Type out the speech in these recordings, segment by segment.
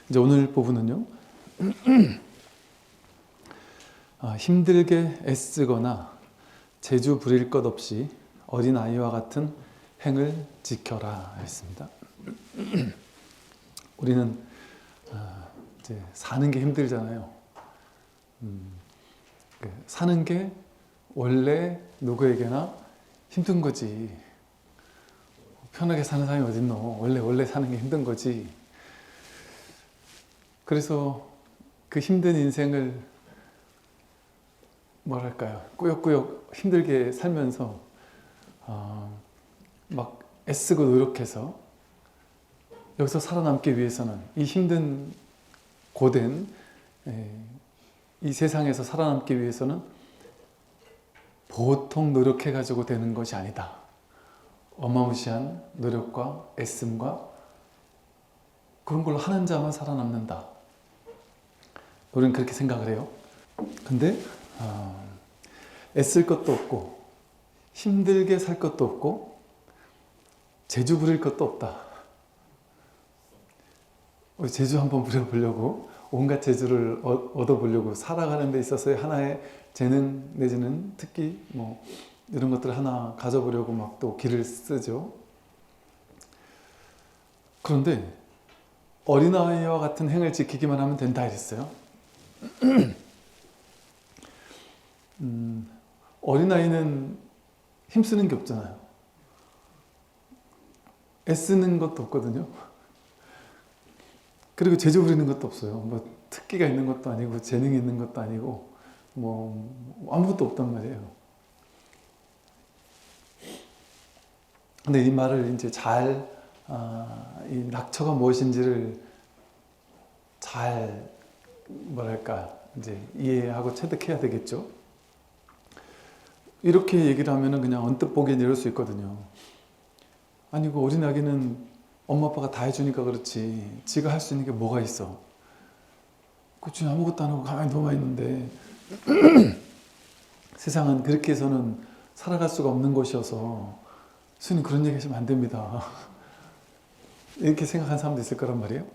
이제 오늘 부분은요, 힘들게 애쓰거나 재주 부릴 것 없이 어린아이와 같은 행을 지켜라 했습니다. 우리는 이제 사는 게 힘들잖아요. 사는 게 원래 누구에게나 힘든 거지. 편하게 사는 사람이 어딨노? 원래 사는 게 힘든 거지. 그래서 그 힘든 인생을 뭐랄까요, 꾸역꾸역 힘들게 살면서 막 애쓰고 노력해서 여기서 살아남기 위해서는, 이 힘든 고된 이 세상에서 살아남기 위해서는 보통 노력해가지고 되는 것이 아니다. 어마무시한 노력과 애씀과 그런 걸로 하는 자만 살아남는다. 우리는 그렇게 생각을 해요. 근데 애쓸 것도 없고 힘들게 살 것도 없고 재주 부릴 것도 없다. 재주 한번 부려보려고, 온갖 재주를 얻어보려고, 살아가는 데 있어서의 하나의 재능 내지는 특기 뭐 이런 것들을 하나 가져보려고 막 또 기를 쓰죠. 그런데 어린아이와 같은 행을 지키기만 하면 된다 이랬어요. 어린아이는 힘쓰는 게 없잖아요. 애쓰는 것도 없거든요. 그리고 재주 부리는 것도 없어요. 뭐 특기가 있는 것도 아니고 재능이 있는 것도 아니고 뭐 아무것도 없단 말이에요. 근데 이 말을 이제 이 낙처가 무엇인지를 잘 뭐랄까 이제 이해하고 체득해야 되겠죠. 이렇게 얘기를 하면은 그냥 언뜻 보기엔 이럴 수 있거든요. 아니 그 어린 아기는 엄마 아빠가 다 해주니까 그렇지 지가 할 수 있는 게 뭐가 있어. 그치, 아무것도 안 하고 가만히 누워 있는데 세상은 그렇게 해서는 살아갈 수가 없는 곳이어서 스님 그런 얘기 하시면 안 됩니다. 이렇게 생각하는 사람도 있을 거란 말이에요.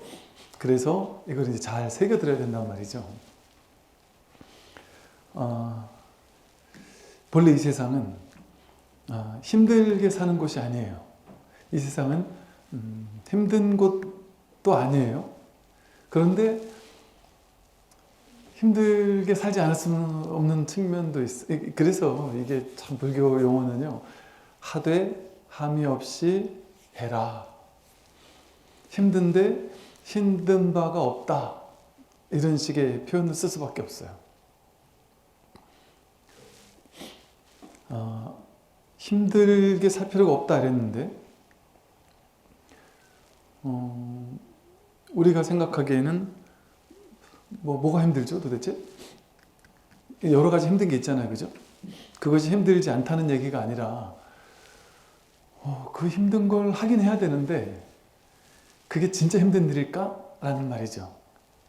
그래서 이걸 이제 잘 새겨들어야 된단 말이죠. 본래 이 세상은 힘들게 사는 곳이 아니에요. 이 세상은 힘든 곳도 아니에요. 그런데 힘들게 살지 않을 수는 없는 측면도 있어요. 그래서 이게 참 불교 용어는요, 하되 함이 없이 해라. 힘든데 힘든 바가 없다. 이런 식의 표현을 쓸 수밖에 없어요. 힘들게 살 필요가 없다 이랬는데 우리가 생각하기에는 뭐가 힘들죠 도대체? 여러 가지 힘든 게 있잖아요, 그죠? 그것이 힘들지 않다는 얘기가 아니라 그 힘든 걸 하긴 해야 되는데 그게 진짜 힘든 일일까? 라는 말이죠.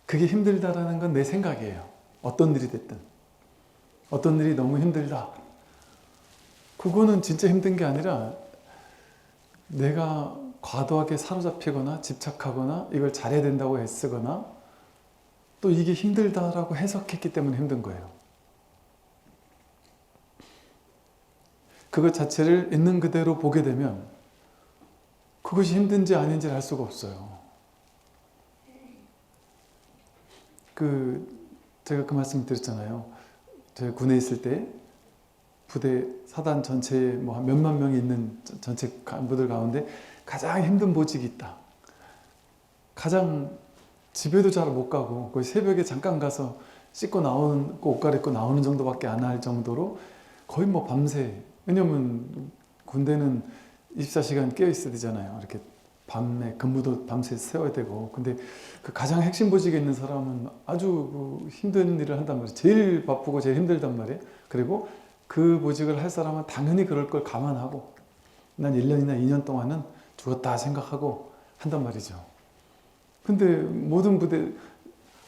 그게 힘들다라는 건 내 생각이에요. 어떤 일이 됐든 어떤 일이 너무 힘들다, 그거는 진짜 힘든 게 아니라 내가 과도하게 사로잡히거나 집착하거나 이걸 잘해야 된다고 애쓰거나 또 이게 힘들다라고 해석했기 때문에 힘든 거예요. 그것 자체를 있는 그대로 보게 되면 그것이 힘든지 아닌지 알 수가 없어요. 제가 그 말씀 드렸잖아요. 제가 군에 있을 때 부대 사단 전체에 뭐 몇만 명이 있는 전체 간부들 가운데 가장 힘든 보직이 있다. 가장 집에도 잘 못 가고 거의 새벽에 잠깐 가서 씻고 나오는, 옷 갈아입고 나오는 정도밖에 안 할 정도로 거의 뭐 밤새, 왜냐면 군대는 24시간 깨어 있어야 되잖아요. 이렇게 밤에 근무도 밤새 세워야 되고. 근데 그 가장 핵심 보직에 있는 사람은 아주 힘든 일을 한단 말이에요. 제일 바쁘고 제일 힘들단 말이에요. 그리고 그 보직을 할 사람은 당연히 그럴 걸 감안하고 난 1년이나 2년 동안은 죽었다 생각하고 한단 말이죠. 근데 모든 부대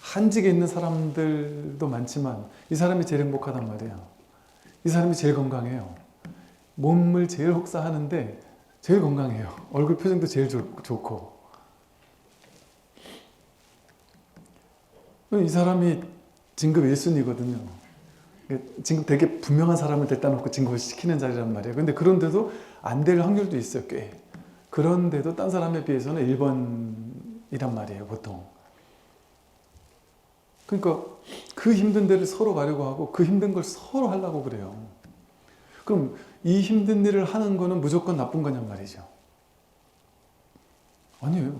한직에 있는 사람들도 많지만 이 사람이 제일 행복하단 말이에요. 이 사람이 제일 건강해요. 몸을 제일 혹사하는데 제일 건강해요. 얼굴 표정도 제일 좋고. 이 사람이 진급 1순위거든요. 진급 되게 분명한 사람을 데려다 놓고 진급을 시키는 자리란 말이에요. 근데 그런데도 안 될 확률도 있어요, 꽤. 그런데도 딴 사람에 비해서는 1번이란 말이에요, 보통. 그러니까 그 힘든 데를 서로 가려고 하고 그 힘든 걸 서로 하려고 그래요. 그럼 이 힘든 일을 하는 거는 무조건 나쁜 거냔 말이죠. 아니에요.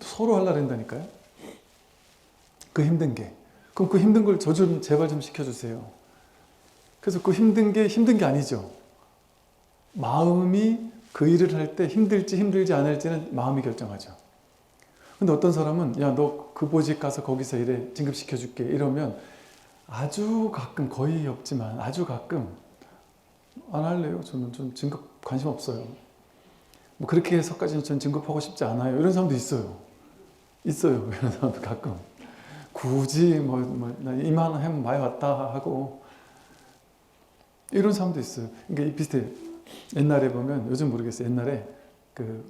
서로 하려고 한다니까요. 그 힘든 게. 그럼 그 힘든 걸 저 좀 제발 좀 시켜주세요. 그래서 그 힘든 게 아니죠. 마음이 그 일을 할 때 힘들지 힘들지 않을지는 마음이 결정하죠. 근데 어떤 사람은 야, 너 그 보직 가서 거기서 일해, 진급시켜줄게 이러면 아주 가끔, 거의 없지만 아주 가끔 안 할래요. 저는 좀 진급 관심 없어요. 뭐 그렇게 해서까지는 전 진급하고 싶지 않아요. 이런 사람도 있어요. 있어요. 이런 사람도 가끔. 굳이 나 이만하면 많이 왔다 하고 이런 사람도 있어요. 그러니까 비슷해요. 옛날에 보면, 요즘 모르겠어요. 옛날에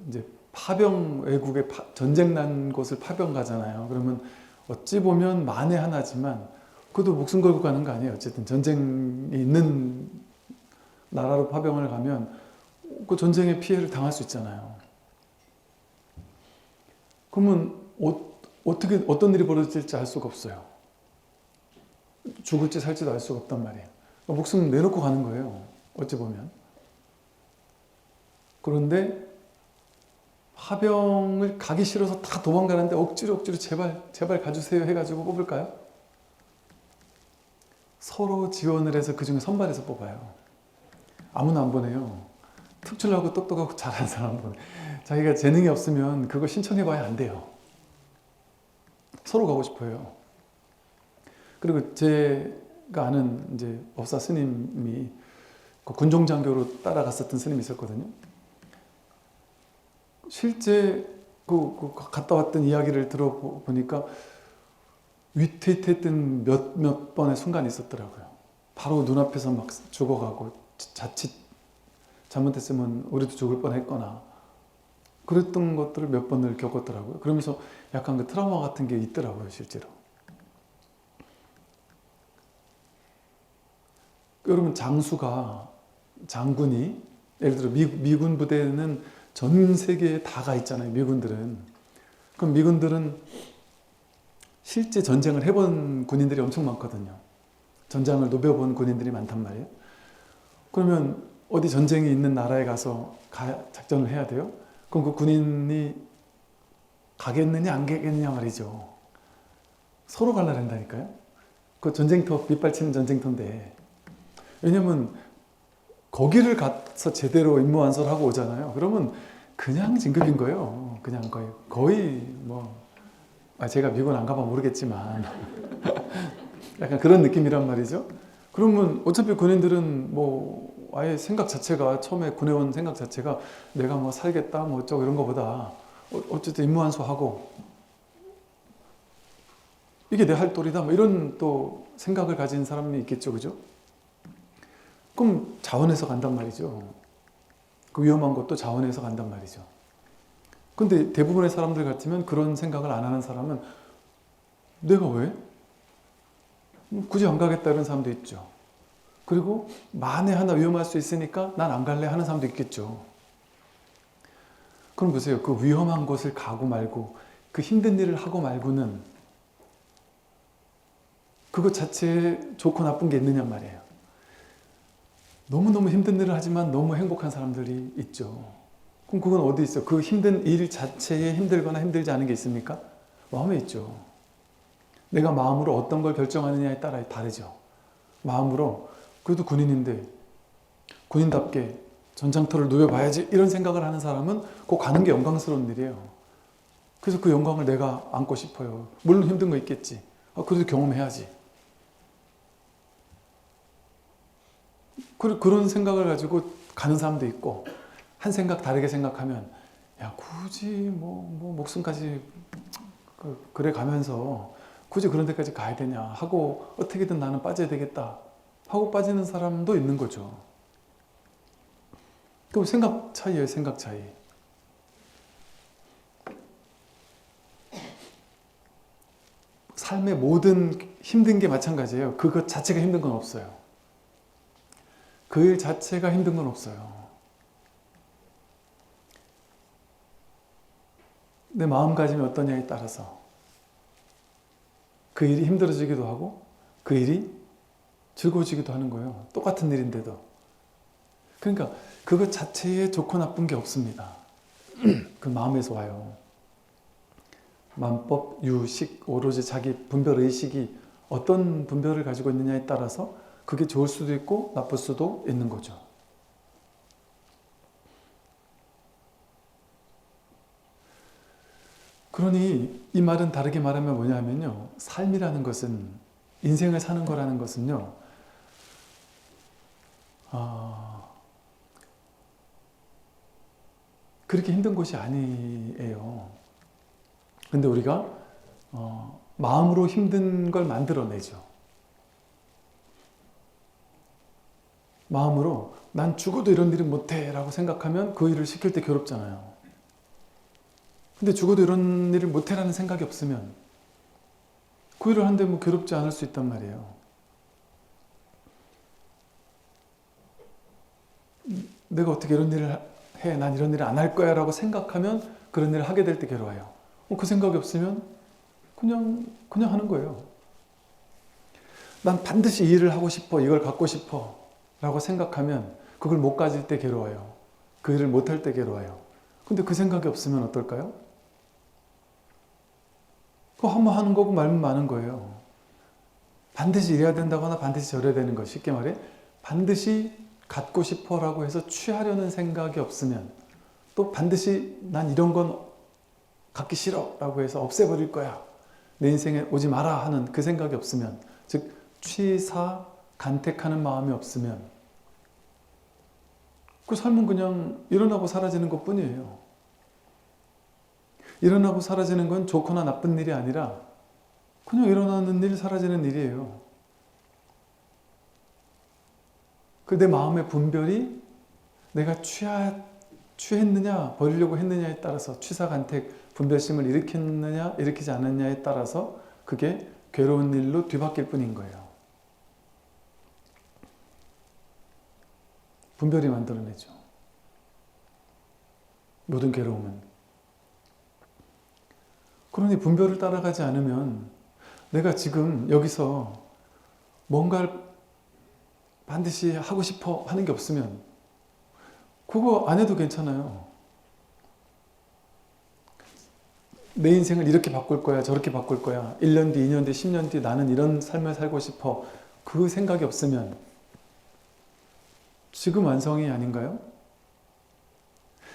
이제 파병, 외국에 전쟁 난 곳을 파병 가잖아요. 그러면 어찌 보면 만에 하나지만 그것도 목숨 걸고 가는 거 아니에요. 어쨌든 전쟁이 있는 나라로 파병을 가면 그 전쟁의 피해를 당할 수 있잖아요. 그러면 어떻게 어떤 일이 벌어질지 알 수가 없어요. 죽을지 살지도 알 수가 없단 말이에요. 목숨 내놓고 가는 거예요. 어찌 보면. 그런데 파병을 가기 싫어서 다 도망가는데 억지로 제발 가주세요 해가지고 뽑을까요? 서로 지원을 해서 그 중에 선발해서 뽑아요. 아무나 안 보내요. 특출나고 똑똑하고 잘하는 사람 보내. 자기가 재능이 없으면 그거 신청해봐야 안 돼요. 서로 가고 싶어요. 그리고 제가 아는 이제 법사 스님이 그 군종장교로 따라갔었던 스님이 있었거든요. 실제 갔다 왔던 이야기를 들어보니까 위태위태했던 몇 번의 순간이 있었더라고요. 바로 눈앞에서 막 죽어가고 자칫 잘못했으면 우리도 죽을 뻔했거나 그랬던 것들을 몇 번을 겪었더라고요. 그러면서 약간 그 트라우마 같은 게 있더라고요, 실제로. 여러분, 장군이 예를 들어 미군 부대는 전 세계에 다 가 있잖아요, 미군들은. 그럼 미군들은 실제 전쟁을 해본 군인들이 엄청 많거든요. 전장을 누벼본 군인들이 많단 말이에요. 그러면 어디 전쟁이 있는 나라에 가서 작전을 해야 돼요? 그럼 그 군인이 가겠느냐 안 가겠느냐 말이죠. 서로 갈라 된다니까요. 그 전쟁터, 밑발치는 전쟁터인데. 왜냐면 거기를 가서 제대로 임무 완수를 하고 오잖아요. 그러면 그냥 진급인 거예요. 그냥 거의 제가 미군 안 가봐 모르겠지만 약간 그런 느낌이란 말이죠. 그러면 어차피 군인들은 아예 생각 자체가, 처음에 군에 온 생각 자체가 내가 살겠다 어쩌고 이런 거보다 어쨌든 임무 완수하고 이게 내 할 도리다 이런 또 생각을 가진 사람이 있겠죠. 그죠? 그럼 자원해서 간단 말이죠. 그 위험한 것도 자원해서 간단 말이죠. 근데 대부분의 사람들 같으면 그런 생각을 안 하는 사람은 내가 왜? 굳이 안 가겠다 이런 사람도 있죠. 그리고 만에 하나 위험할 수 있으니까 난 안 갈래 하는 사람도 있겠죠. 그럼 보세요. 그 위험한 곳을 가고 말고 그 힘든 일을 하고 말고는 그것 자체에 좋고 나쁜 게 있느냐 말이에요. 너무너무 힘든 일을 하지만 너무 행복한 사람들이 있죠. 그럼 그건 어디 있어? 그 힘든 일 자체에 힘들거나 힘들지 않은 게 있습니까? 마음에 있죠. 내가 마음으로 어떤 걸 결정하느냐에 따라 다르죠. 마음으로 그래도 군인인데 군인답게 전장터를 누벼봐야지 이런 생각을 하는 사람은 꼭 가는 게 영광스러운 일이에요. 그래서 그 영광을 내가 안고 싶어요. 물론 힘든 거 있겠지. 그래도 경험해야지. 그런 생각을 가지고 가는 사람도 있고, 한 생각 다르게 생각하면 야 굳이 목숨까지 그래 가면서 굳이 그런 데까지 가야 되냐 하고 어떻게든 나는 빠져야 되겠다 하고 빠지는 사람도 있는 거죠. 그럼 생각 차이예요, 생각 차이. 삶의 모든 힘든 게 마찬가지예요. 그것 자체가 힘든 건 없어요. 그 일 자체가 힘든 건 없어요. 내 마음가짐이 어떠냐에 따라서 그 일이 힘들어지기도 하고 그 일이 즐거워지기도 하는 거예요. 똑같은 일인데도. 그러니까 그것 자체에 좋고 나쁜 게 없습니다. 그 마음에서 와요. 만법, 유식, 오로지 자기 분별의식이 어떤 분별을 가지고 있느냐에 따라서 그게 좋을 수도 있고 나쁠 수도 있는 거죠. 그러니 이 말은 다르게 말하면 뭐냐면요. 삶이라는 것은, 인생을 사는 거라는 것은요. 그렇게 힘든 것이 아니에요. 근데 우리가 마음으로 힘든 걸 만들어내죠. 마음으로 난 죽어도 이런 일은 못해 라고 생각하면 그 일을 시킬 때 괴롭잖아요. 근데 죽어도 이런 일을 못해라는 생각이 없으면 그 일을 하는데 뭐 괴롭지 않을 수 있단 말이에요. 내가 어떻게 이런 일을 해? 난 이런 일을 안 할 거야 라고 생각하면 그런 일을 하게 될 때 괴로워요. 그 생각이 없으면 그냥 하는 거예요. 난 반드시 이 일을 하고 싶어, 이걸 갖고 싶어 라고 생각하면 그걸 못 가질 때 괴로워요. 그 일을 못 할 때 괴로워요. 근데 그 생각이 없으면 어떨까요? 그거 한번 하는 거고 말면 많은 거예요. 반드시 이래야 된다거나 반드시 저래야 되는 거. 쉽게 말해 반드시 갖고 싶어 라고 해서 취하려는 생각이 없으면, 또 반드시 난 이런 건 갖기 싫어 라고 해서 없애버릴 거야, 내 인생에 오지 마라 하는 그 생각이 없으면, 즉 취사 간택하는 마음이 없으면 그 삶은 그냥 일어나고 사라지는 것 뿐이에요. 일어나고 사라지는 건 좋거나 나쁜 일이 아니라 그냥 일어나는 일, 사라지는 일이에요. 그 내 마음의 분별이 내가 취했느냐, 버리려고 했느냐에 따라서, 취사간택, 분별심을 일으켰느냐, 일으키지 않았느냐에 따라서 그게 괴로운 일로 뒤바뀔 뿐인 거예요. 분별이 만들어내죠. 모든 괴로움은. 그러니 분별을 따라가지 않으면 내가 지금 여기서 뭔가를 반드시 하고 싶어 하는 게 없으면 그거 안 해도 괜찮아요. 내 인생을 이렇게 바꿀 거야, 저렇게 바꿀 거야, 1년 뒤, 2년 뒤, 10년 뒤 나는 이런 삶을 살고 싶어, 그 생각이 없으면 지금 완성이 아닌가요?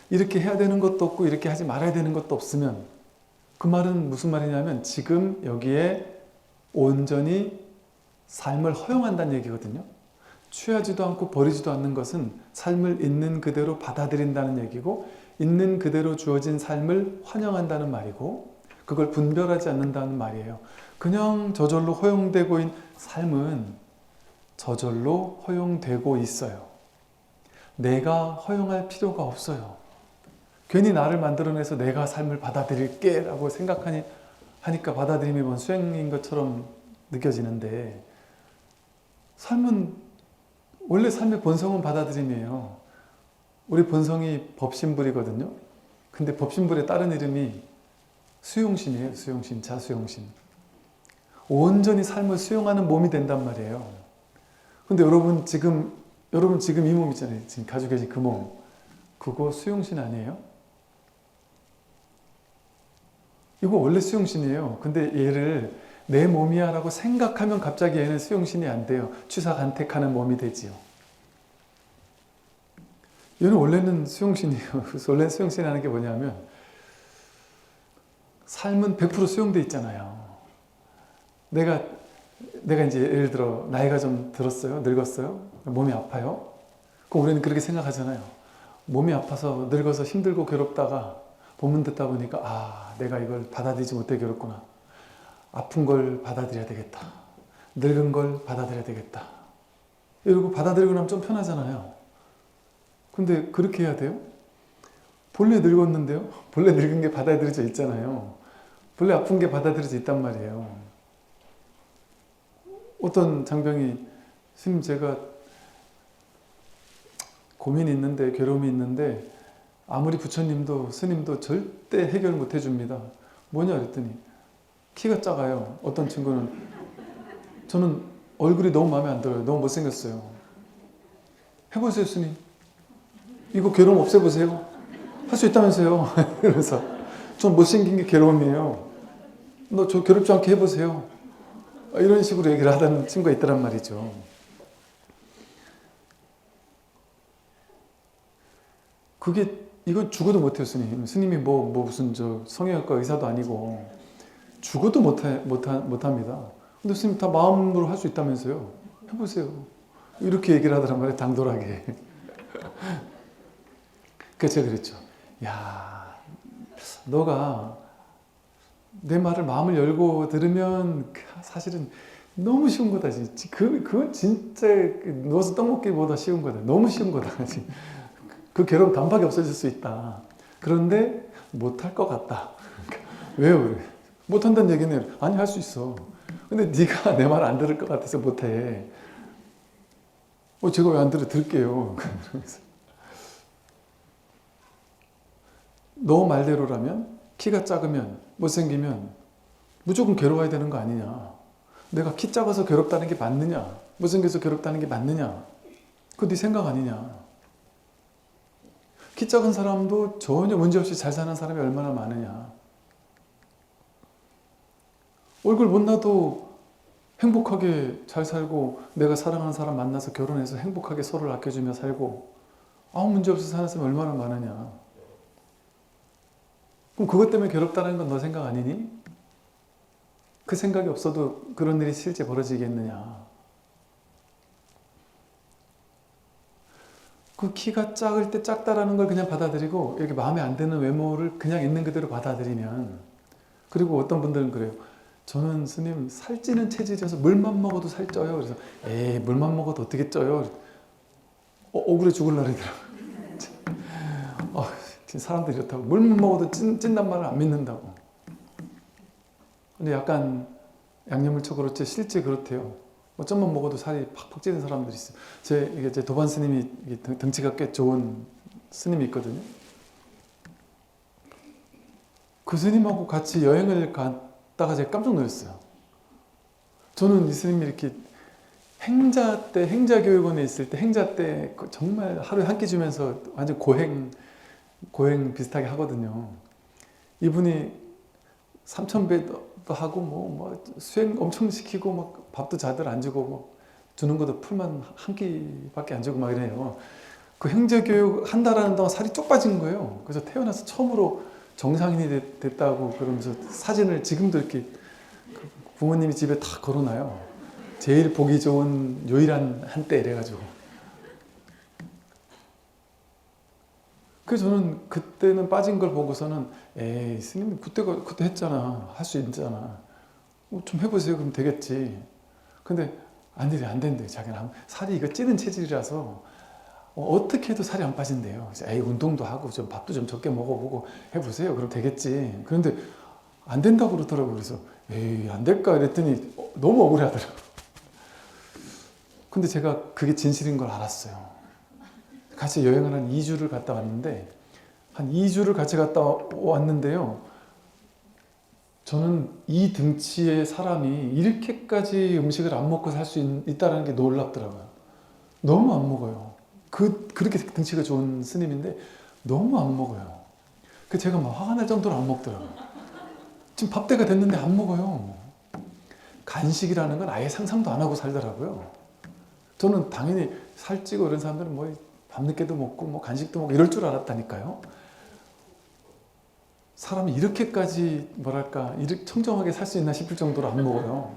이렇게 해야 되는 것도 없고 이렇게 하지 말아야 되는 것도 없으면, 그 말은 무슨 말이냐면 지금 여기에 온전히 삶을 허용한다는 얘기거든요. 취하지도 않고 버리지도 않는 것은 삶을 있는 그대로 받아들인다는 얘기고, 있는 그대로 주어진 삶을 환영한다는 말이고, 그걸 분별하지 않는다는 말이에요. 그냥 저절로 허용되고 있는 삶은 저절로 허용되고 있어요. 내가 허용할 필요가 없어요. 괜히 나를 만들어내서 내가 삶을 받아들일게 라고 하니까 받아들임이 뭔 수행인 것처럼 느껴지는데, 삶은 원래 삶의 본성은 받아들임이에요. 우리 본성이 법신불이거든요. 근데 법신불의 다른 이름이 수용신이에요. 수용신, 자수용신. 온전히 삶을 수용하는 몸이 된단 말이에요. 근데 여러분 지금 이 몸 있잖아요. 지금 가지고 계신 그 몸. 그거 수용신 아니에요? 이거 원래 수용신이에요. 근데 얘를 내 몸이야 라고 생각하면 갑자기 얘는 수용신이 안 돼요. 취사간택하는 몸이 되지요. 얘는 원래는 수용신이에요. 그래서 원래 수용신이라는 게 뭐냐면, 삶은 100% 수용돼 있잖아요. 내가 이제 예를 들어 나이가 좀 들었어요. 늙었어요. 몸이 아파요. 그럼 우리는 그렇게 생각하잖아요. 몸이 아파서 늙어서 힘들고 괴롭다가 본문 듣다 보니까 내가 이걸 받아들이지 못해 괴롭구나. 아픈 걸 받아들여야 되겠다. 늙은 걸 받아들여야 되겠다. 이러고 받아들이고 나면 좀 편하잖아요. 근데 그렇게 해야 돼요? 본래 늙었는데요? 본래 늙은 게 받아들여져 있잖아요. 본래 아픈 게 받아들여져 있단 말이에요. 어떤 장병이 스님 제가 고민이 있는데 괴로움이 있는데 아무리 부처님도 스님도 절대 해결 못 해줍니다. 뭐냐 그랬더니 키가 작아요. 어떤 친구는 저는 얼굴이 너무 마음에 안 들어요. 너무 못생겼어요. 해보세요 스님. 이거 괴로움 없애보세요. 할 수 있다면서요. 이러면서 전 못생긴 게 괴로움이에요. 너 저 괴롭지 않게 해보세요. 이런 식으로 얘기를 하던 친구가 있더란 말이죠. 이건 죽어도 못해요, 스님. 스님이 무슨 성형외과 의사도 아니고, 죽어도 못합니다. 근데 스님 다 마음으로 할 수 있다면서요. 해보세요. 이렇게 얘기를 하더란 말이에요, 당돌하게. 그래서 제가 그랬죠. 야, 너가 내 말을 마음을 열고 들으면 사실은 너무 쉬운 거다. 그건 진짜 누워서 떡 먹기보다 쉬운 거다. 너무 쉬운 거다. 그 괴로움 단박에 없어질 수 있다. 그런데 못할 것 같다. 왜요? 그래? 못한다는 얘기는 아니 할 수 있어. 근데 네가 내 말 안 들을 것 같아서 못해. 제가 왜 안 들을게요. 너 말대로라면 키가 작으면 못생기면 무조건 괴로워야 되는 거 아니냐. 내가 키 작아서 괴롭다는 게 맞느냐. 못생겨서 괴롭다는 게 맞느냐. 그거 네 생각 아니냐. 키 작은 사람도 전혀 문제없이 잘 사는 사람이 얼마나 많으냐. 얼굴 못나도 행복하게 잘 살고 내가 사랑하는 사람 만나서 결혼해서 행복하게 서로를 아껴주며 살고 아무 문제 없이 사는 사람이 얼마나 많으냐. 그럼 그것 때문에 괴롭다는 건 너 생각 아니니? 그 생각이 없어도 그런 일이 실제 벌어지겠느냐. 그 키가 작을 때 작다라는 걸 그냥 받아들이고 이렇게 마음에 안 드는 외모를 그냥 있는 그대로 받아들이면, 그리고 어떤 분들은 그래요. 저는 스님 살찌는 체질이어서 물만 먹어도 살쪄요. 그래서 에이 물만 먹어도 어떻게 쪄요? 억울해 죽을라 그러더라고요. 사람들이 이렇다고 물만 먹어도 찐단 말을 안 믿는다고. 근데 약간 양념을 쳐 그렇지 실제 그렇대요. 점만 먹어도 살이 팍팍 찌는 사람들이 있어요. 제 도반 스님이 덩치가 꽤 좋은 스님이 있거든요. 그 스님하고 같이 여행을 갔다가 제가 깜짝 놀랐어요. 저는 이 스님이 이렇게 행자교육원에 있을 때, 행자 때 정말 하루에 한 끼 주면서 완전 고행 비슷하게 하거든요. 이분이 3,000배도 하고 수행 엄청 시키고 막 밥도 자들 안 주고 뭐 주는 것도 풀만 한 끼밖에 안 주고 막 이래요. 그 행자교육 한다라는 동안 살이 쪽 빠진 거예요. 그래서 태어나서 처음으로 정상인이 됐다고 그러면서 사진을 지금도 이렇게 부모님이 집에 다 걸어놔요. 제일 보기 좋은 요일한 한때 이래가지고. 그래서 저는 그때는 빠진 걸 보고서는 에이 스님 그때 했잖아. 할 수 있잖아. 좀 해보세요. 그럼 되겠지. 근데 안 된대요. 자기는 살이 이거 찌는 체질이라서 어떻게 해도 살이 안 빠진대요. 그래서 에이 운동도 하고 좀 밥도 좀 적게 먹어보고 해보세요. 그럼 되겠지. 그런데 안 된다고 그러더라고요. 그래서 에이 안 될까 이랬더니 너무 억울해 하더라고요. 근데 제가 그게 진실인 걸 알았어요. 같이 여행을 한 2주를 갔다 왔는데 한 2주를 같이 갔다 왔는데요. 저는 이 등치의 사람이 이렇게까지 음식을 안 먹고 살 수 있다는 게 놀랍더라고요. 너무 안 먹어요. 그렇게 등치가 좋은 스님인데 너무 안 먹어요. 제가 막 화가 날 정도로 안 먹더라고요. 지금 밥때가 됐는데 안 먹어요. 간식이라는 건 아예 상상도 안 하고 살더라고요. 저는 당연히 살찌고 이런 사람들은 뭐 밤늦게도 먹고 뭐 간식도 먹고 이럴 줄 알았다니까요. 사람이 이렇게까지 뭐랄까 이렇게 청정하게 살 수 있나 싶을 정도로 안 먹어요.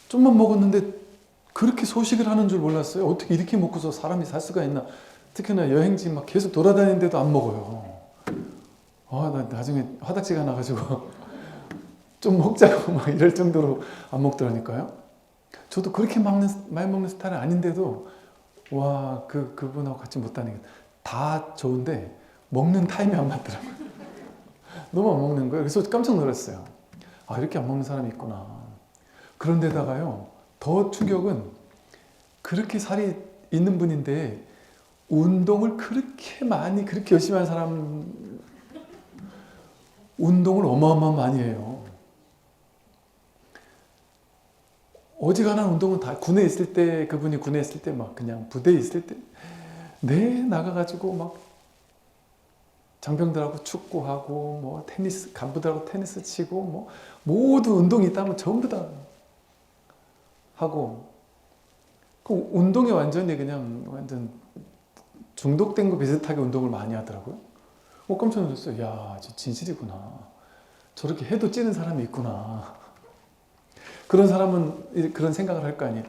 좀만 먹었는데 그렇게 소식을 하는 줄 몰랐어요. 어떻게 이렇게 먹고서 사람이 살 수가 있나. 특히나 여행지 막 계속 돌아다니는데도 안 먹어요. 나 나중에 화딱지가 나가지고 좀 먹자고 막 이럴 정도로 안 먹더라니까요. 저도 그렇게 많이 먹는 스타일은 아닌데도 와 그분하고 같이 못 다니겠다. 다 좋은데 먹는 타임이 안 맞더라고요. 너무 안 먹는 거예요. 그래서 깜짝 놀랐어요. 이렇게 안 먹는 사람이 있구나. 그런데다가요, 더 충격은 그렇게 살이 있는 분인데 운동을 그렇게 많이 그렇게 열심히 하는 사람 운동을 어마어마하게 많이 해요. 어지간한 운동은 다 군에 있을 때 그분이 군에 있을 때 막 그냥 부대에 있을 때 나가가지고 막 장병들하고 축구하고 뭐 테니스 간부들하고 테니스 치고 뭐 모두 운동이 있다면 전부 다 하고 그 운동에 완전히 그냥 완전 중독된 거 비슷하게 운동을 많이 하더라고요. 깜짝 놀랐어요. 야, 저 진실이구나. 저렇게 해도 찌는 사람이 있구나. 그런 사람은 그런 생각을 할 거 아니에요.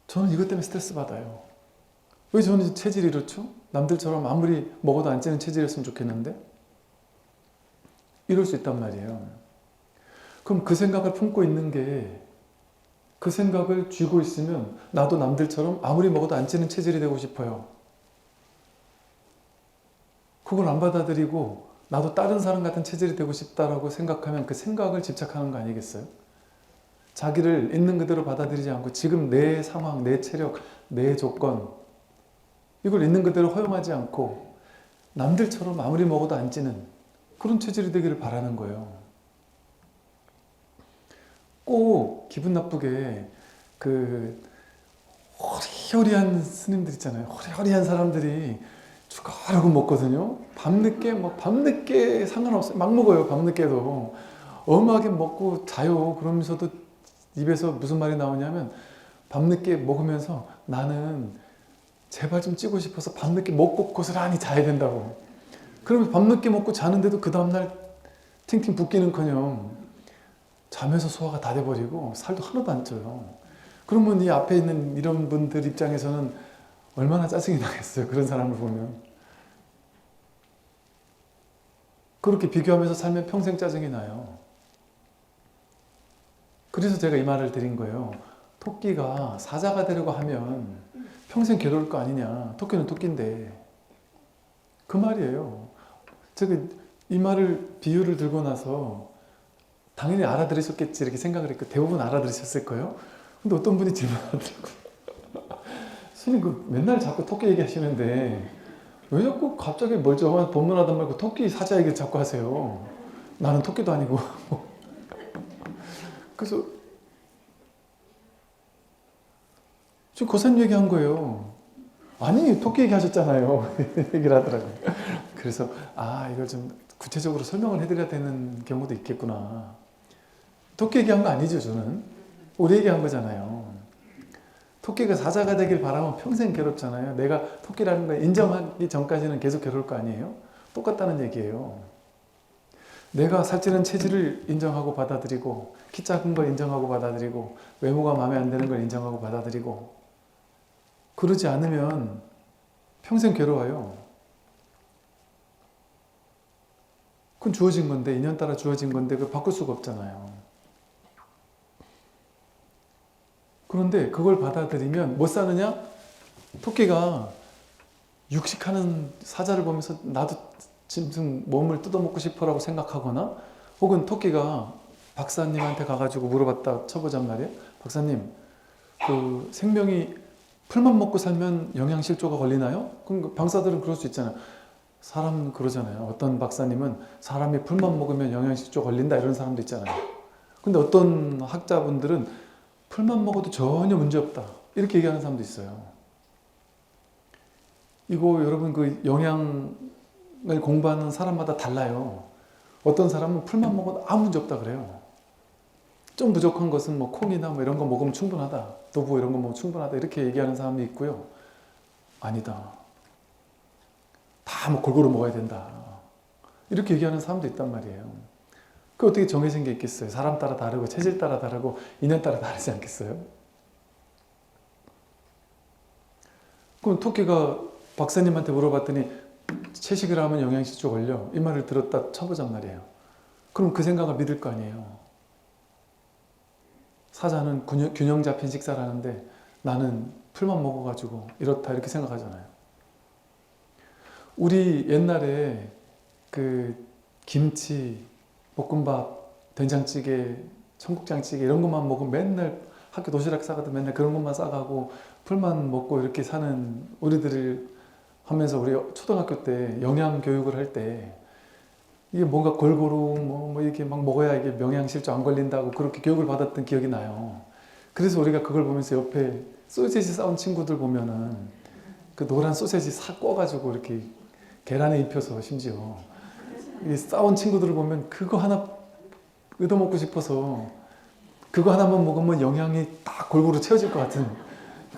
저는 이것 때문에 스트레스 받아요. 왜 저는 체질이 이렇죠? 남들처럼 아무리 먹어도 안 찌는 체질이었으면 좋겠는데 이럴 수 있단 말이에요. 그럼 그 생각을 품고 있는 게 그 생각을 쥐고 있으면 나도 남들처럼 아무리 먹어도 안 찌는 체질이 되고 싶어요. 그걸 안 받아들이고 나도 다른 사람 같은 체질이 되고 싶다라고 생각하면 그 생각을 집착하는 거 아니겠어요? 자기를 있는 그대로 받아들이지 않고 지금 내 상황, 내 체력, 내 조건 이걸 있는 그대로 허용하지 않고 남들처럼 아무리 먹어도 안 찌는 그런 체질이 되기를 바라는 거예요. 꼭 기분 나쁘게 그 허리허리한 스님들 있잖아요. 허리허리한 사람들이 죽어라고 먹거든요. 밤늦게 상관없어요. 막 먹어요. 밤늦게도. 엄하게 먹고 자요. 그러면서도 입에서 무슨 말이 나오냐면 밤늦게 먹으면서 나는 제발 좀 찌고 싶어서 밤늦게 먹고 고스란히 자야 된다고. 그러면 밤늦게 먹고 자는데도 그 다음날 팅팅 붓기는커녕 잠에서 소화가 다 돼버리고 살도 하나도 안 쪄요. 그러면 이 앞에 있는 이런 분들 입장에서는 얼마나 짜증이 나겠어요. 그런 사람을 보면. 그렇게 비교하면서 살면 평생 짜증이 나요. 그래서 제가 이 말을 드린 거예요. 토끼가 사자가 되려고 하면 평생 괴로울 거 아니냐. 토끼는 토끼인데. 그 말이에요. 제가 이 말을 비유를 들고 나서 당연히 알아들으셨겠지 이렇게 생각을 했고 대부분 알아들으셨을 거예요. 근데 어떤 분이 질문하더라고요. 스님 그 맨날 자꾸 토끼 얘기하시는데 왜 자꾸 갑자기 멀쩡한 법문하단 말고 토끼 사자 얘기를 자꾸 하세요. 나는 토끼도 아니고. 그래서 지금 고사님 얘기한 거예요. 아니 토끼 얘기하셨잖아요. 얘기를 하더라고요. 그래서 이걸 좀 구체적으로 설명을 해드려야 되는 경우도 있겠구나. 토끼 얘기한 거 아니죠 저는. 우리 얘기한 거잖아요. 토끼가 사자가 되길 바라면 평생 괴롭잖아요. 내가 토끼라는 걸 인정하기 전까지는 계속 괴로울 거 아니에요? 똑같다는 얘기예요. 내가 살찌는 체질을 인정하고 받아들이고 키 작은 걸 인정하고 받아들이고 외모가 마음에 안 드는 걸 인정하고 받아들이고 그러지 않으면 평생 괴로워요. 그건 주어진 건데 인연따라 주어진 건데 그걸 바꿀 수가 없잖아요. 그런데 그걸 받아들이면 못 사느냐? 토끼가 육식하는 사자를 보면서 나도 짐승 몸을 뜯어먹고 싶어라고 생각하거나 혹은 토끼가 박사님한테 가가지고 물어봤다 쳐보잔 말이에요. 박사님, 그 생명이 풀만 먹고 살면 영양실조가 걸리나요? 그럼 방사들은 그럴 수 있잖아요. 사람은 그러잖아요. 어떤 박사님은 사람이 풀만 먹으면 영양실조 걸린다 이런 사람도 있잖아요. 근데 어떤 학자분들은 풀만 먹어도 전혀 문제없다 이렇게 얘기하는 사람도 있어요. 이거 여러분 그 영양을 공부하는 사람마다 달라요. 어떤 사람은 풀만 먹어도 아무 문제 없다 그래요. 좀 부족한 것은 뭐 콩이나 뭐 이런 거 먹으면 충분하다. 두부 이런 거 먹으면 충분하다. 이렇게 얘기하는 사람이 있고요. 아니다. 다 뭐 골고루 먹어야 된다. 이렇게 얘기하는 사람도 있단 말이에요. 그 어떻게 정해진 게 있겠어요? 사람 따라 다르고 체질 따라 다르고 인연 따라 다르지 않겠어요? 그럼 토끼가 박사님한테 물어봤더니 채식을 하면 영양실조 걸려. 이 말을 들었다 쳐보잔 말이에요. 그럼 그 생각을 믿을 거 아니에요. 사자는 균형 잡힌 식사를 하는데 나는 풀만 먹어가지고 이렇다 이렇게 생각하잖아요. 우리 옛날에 그 김치, 볶음밥, 된장찌개 청국장찌개 이런 것만 먹으면 맨날 학교 도시락 싸가도 맨날 그런 것만 싸가고 풀만 먹고 이렇게 사는 우리들을 하면서 우리 초등학교 때 영양 교육을 할 때 이게 뭔가 골고루 뭐 이렇게 막 먹어야 이게 영양실조 안 걸린다고 그렇게 교육을 받았던 기억이 나요. 그래서 우리가 그걸 보면서 옆에 소세지 싸운 친구들 보면은 그 노란 소세지 싹 꿔가지고 이렇게 계란에 입혀서 심지어 이 싸운 친구들을 보면 그거 하나 얻어먹고 싶어서 그거 하나만 먹으면 영양이 딱 골고루 채워질 것 같은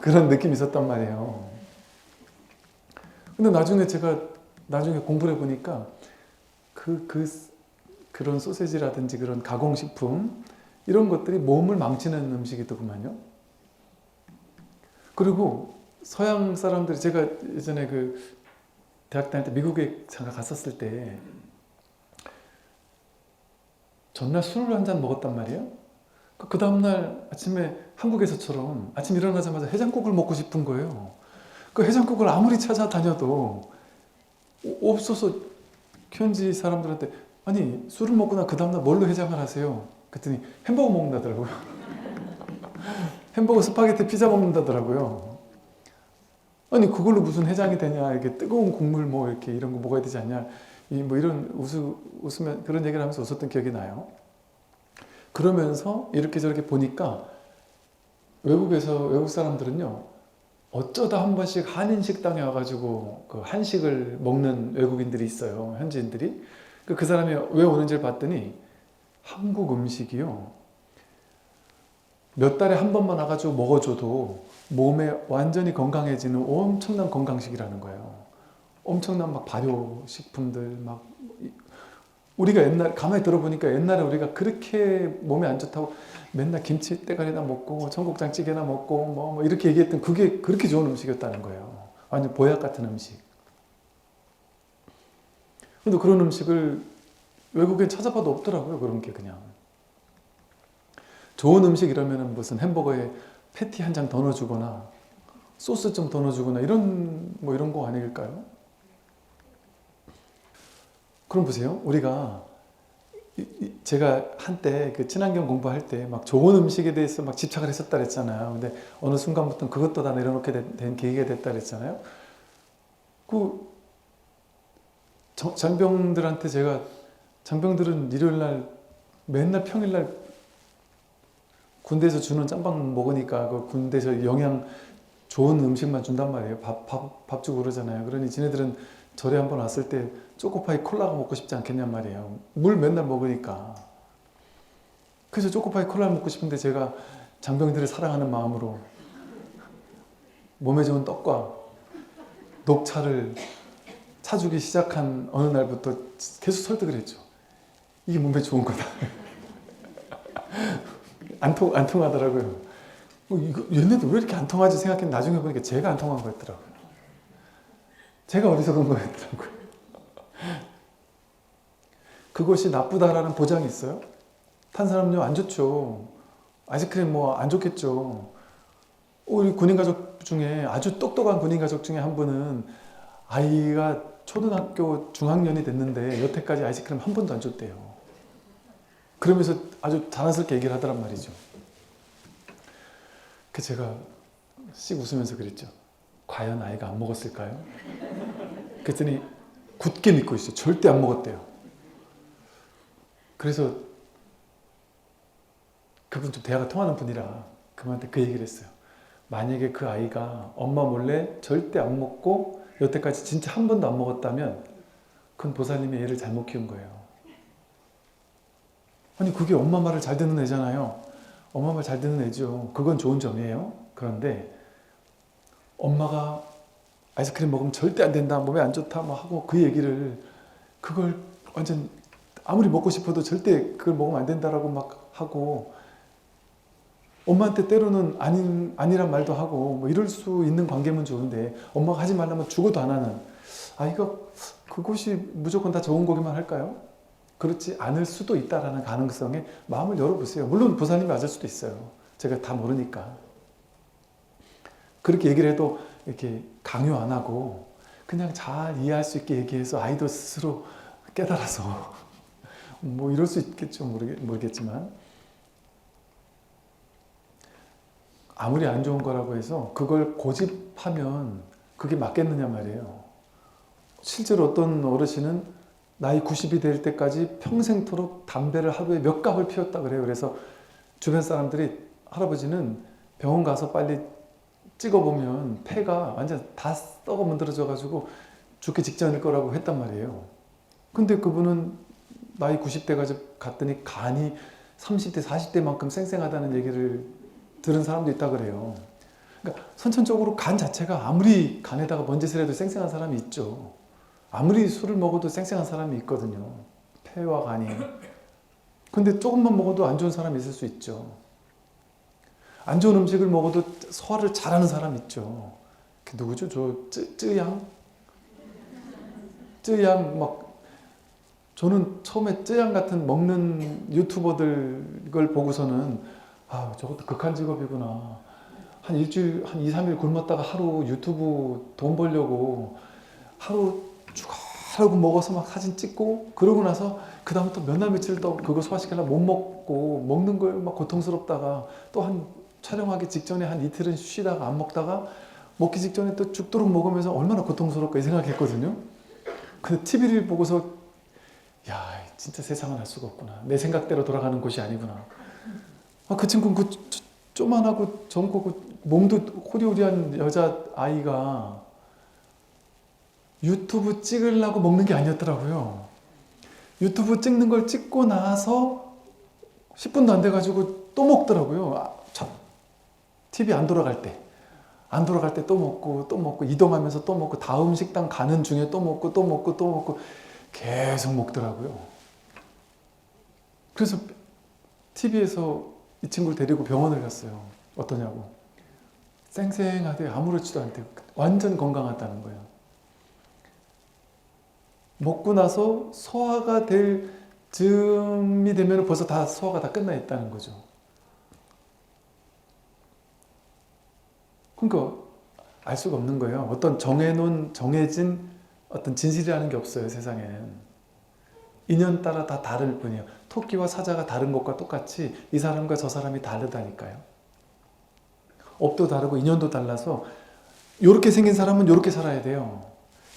그런 느낌이 있었단 말이에요. 근데 나중에 제가 공부를 해보니까 그런 소세지라든지 그런 가공식품 이런 것들이 몸을 망치는 음식이더구만요. 그리고 서양 사람들이 제가 예전에 그 대학 다닐 때 미국에 잠깐 갔었을 때 전날 술을 한 잔 먹었단 말이에요. 그 다음날 아침에 한국에서처럼 아침 일어나자마자 해장국을 먹고 싶은 거예요. 그 해장국을 아무리 찾아다녀도 없어서 현지 사람들한테 아니 술을 먹고 그 다음날 뭘로 해장을 하세요? 그랬더니 햄버거 먹는다더라고요. 햄버거 스파게티 피자 먹는다더라고요. 아니 그걸로 무슨 해장이 되냐, 이렇게 뜨거운 국물 뭐 이렇게 이런 거 먹어야 되지 않냐, 뭐 이런 웃으면 그런 얘기를 하면서 웃었던 기억이 나요. 그러면서 이렇게 저렇게 보니까 외국 사람들은요 어쩌다 한 번씩 한인 식당에 와가지고 그 한식을 먹는 외국인들이 있어요. 현지인들이. 그 사람이 왜 오는지를 봤더니 한국 음식이요 몇 달에 한 번만 와가지고 먹어줘도 몸에 완전히 건강해지는 엄청난 건강식이라는 거예요. 엄청난 막 발효식품들 막 우리가 옛날 가만히 들어보니까 옛날에 우리가 그렇게 몸에 안 좋다고 맨날 김치 대가리나 먹고 청국장찌개나 먹고 뭐 이렇게 얘기했던 그게 그렇게 좋은 음식이었다는 거예요. 완전 보약 같은 음식. 근데 그런 음식을 외국에 찾아봐도 없더라고요. 그런 게 그냥. 좋은 음식 이러면은 무슨 햄버거에 패티 한 장 더 넣어주거나 소스 좀 더 넣어주거나 이런 거 아닐까요? 그럼 보세요. 우리가 제가 한때 그 친환경 공부할 때 막 좋은 음식에 대해서 막 집착을 했었다 그랬잖아요. 근데 어느 순간부터 그것도 다 내려놓게 된 계기가 됐다 그랬잖아요. 그 장병들한테 제가 장병들은 일요일 날 맨날 평일 날 군대에서 주는 짬뽕 먹으니까 그 군대에서 영양 좋은 음식만 준단 말이에요. 밥 주고 그러잖아요. 그러니 지네들은 절에 한번 왔을 때 초코파이 콜라가 먹고 싶지 않겠냔 말이에요. 물 맨날 먹으니까. 그래서 초코파이 콜라를 먹고 싶은데 제가 장병들을 사랑하는 마음으로 몸에 좋은 떡과 녹차를 사주기 시작한 어느 날부터 계속 설득을 했죠. 이게 몸에 좋은 거다. 안 통하더라고요. 얘네들 왜 이렇게 안 통하지 생각했는데 나중에 보니까 제가 안 통한 거였더라고요. 제가 어리석은 거였더라고요. 그것이 나쁘다라는 보장이 있어요? 탄산음료 안 좋죠. 아이스크림 뭐 안 좋겠죠. 우리 군인가족 중에 아주 똑똑한 군인가족 중에 한 분은 아이가 초등학교 중학년이 됐는데 여태까지 아이스크림 한 번도 안 줬대요. 그러면서 아주 자랑스럽게 얘기를 하더란 말이죠. 그 제가 씩 웃으면서 그랬죠. 과연 아이가 안 먹었을까요? 그랬더니 굳게 믿고 있어요. 절대 안 먹었대요. 그래서 그분 좀 대화가 통하는 분이라 그분한테 그 얘기를 했어요. 만약에 그 아이가 엄마 몰래 절대 안 먹고 여태까지 진짜 한 번도 안 먹었다면 그건 보살님이 얘를 잘못 키운 거예요. 아니 그게 엄마 말을 잘 듣는 애잖아요. 엄마 말 잘 듣는 애죠. 그건 좋은 점이에요. 그런데 엄마가 아이스크림 먹으면 절대 안 된다, 몸에 안 좋다 막 하고 그 얘기를 그걸 완전 아무리 먹고 싶어도 절대 그걸 먹으면 안 된다라고 막 하고 엄마한테 때로는 아니란 말도 하고 뭐 이럴 수 있는 관계면 좋은데 엄마가 하지 말라면 죽어도 안 하는 아이가 그것이 무조건 다 좋은 거기만 할까요? 그렇지 않을 수도 있다라는 가능성에 마음을 열어보세요. 물론 보살님이 맞을 수도 있어요. 제가 다 모르니까. 그렇게 얘기를 해도 이렇게 강요 안 하고 그냥 잘 이해할 수 있게 얘기해서 아이도 스스로 깨달아서 뭐 이럴 수 있겠죠. 모르겠지만 아무리 안 좋은 거라고 해서 그걸 고집하면 그게 맞겠느냐 말이에요. 실제로 어떤 어르신은 나이 90이 될 때까지 평생토록 담배를 하루에 몇 갑을 피웠다 그래요. 그래서 주변 사람들이 할아버지는 병원 가서 빨리 찍어보면 폐가 완전 다 썩어 문드러져 가지고 죽기 직전일 거라고 했단 말이에요. 근데 그분은 나이 90대까지 갔더니 간이 30대, 40대만큼 쌩쌩하다는 얘기를 들은 사람도 있다 그래요. 그러니까 선천적으로 간 자체가 아무리 간에다가 먼지새라도 쌩쌩한 사람이 있죠. 아무리 술을 먹어도 쌩쌩한 사람이 있거든요. 폐와 간이. 근데 조금만 먹어도 안 좋은 사람이 있을 수 있죠. 안 좋은 음식을 먹어도 소화를 잘하는 사람 있죠. 그 누구죠? 쯔양? 쯔양 막 저는 처음에 쯔양 같은 먹는 유튜버들 걸 보고서는 아, 저것도 극한 직업이구나. 한 일주일, 한 2, 3일 굶었다가 하루 유튜브 돈 벌려고 하루 죽어라고 먹어서 막 사진 찍고 그러고 나서 그 다음부터 몇 날 며칠 더 그거 소화시키려고 못 먹고 먹는 걸 막 고통스럽다가 또 한 촬영하기 직전에 한 이틀은 쉬다가 안 먹다가 먹기 직전에 또 죽도록 먹으면서 얼마나 고통스럽까 이 생각했거든요. 근데 TV를 보고서 야 진짜 세상은 알 수가 없구나. 내 생각대로 돌아가는 곳이 아니구나. 아, 그 친구는 그 쪼만하고 젊고 그 몸도 호리호리한 여자아이가 유튜브 찍으려고 먹는 게 아니었더라고요. 유튜브 찍는 걸 찍고 나서 10분도 안 돼가지고 또 먹더라고요. 아, 참. TV 안 돌아갈 때. 안 돌아갈 때 또 먹고 이동하면서 또 먹고 다음 식당 가는 중에 또 먹고 계속 먹더라고요. 그래서 TV에서 이 친구를 데리고 병원을 갔어요. 어떠냐고. 쌩쌩하대 아무렇지도 않대. 완전 건강하다는 거예요. 먹고 나서 소화가 될 즈음이 되면 벌써 다 소화가 다 끝나 있다는 거죠. 그러니까 알 수가 없는 거예요. 어떤 정해진 어떤 진실이라는 게 없어요, 세상에는. 인연 따라 다 다를 뿐이에요. 토끼와 사자가 다른 것과 똑같이 이 사람과 저 사람이 다르다니까요. 업도 다르고 인연도 달라서 이렇게 생긴 사람은 이렇게 살아야 돼요.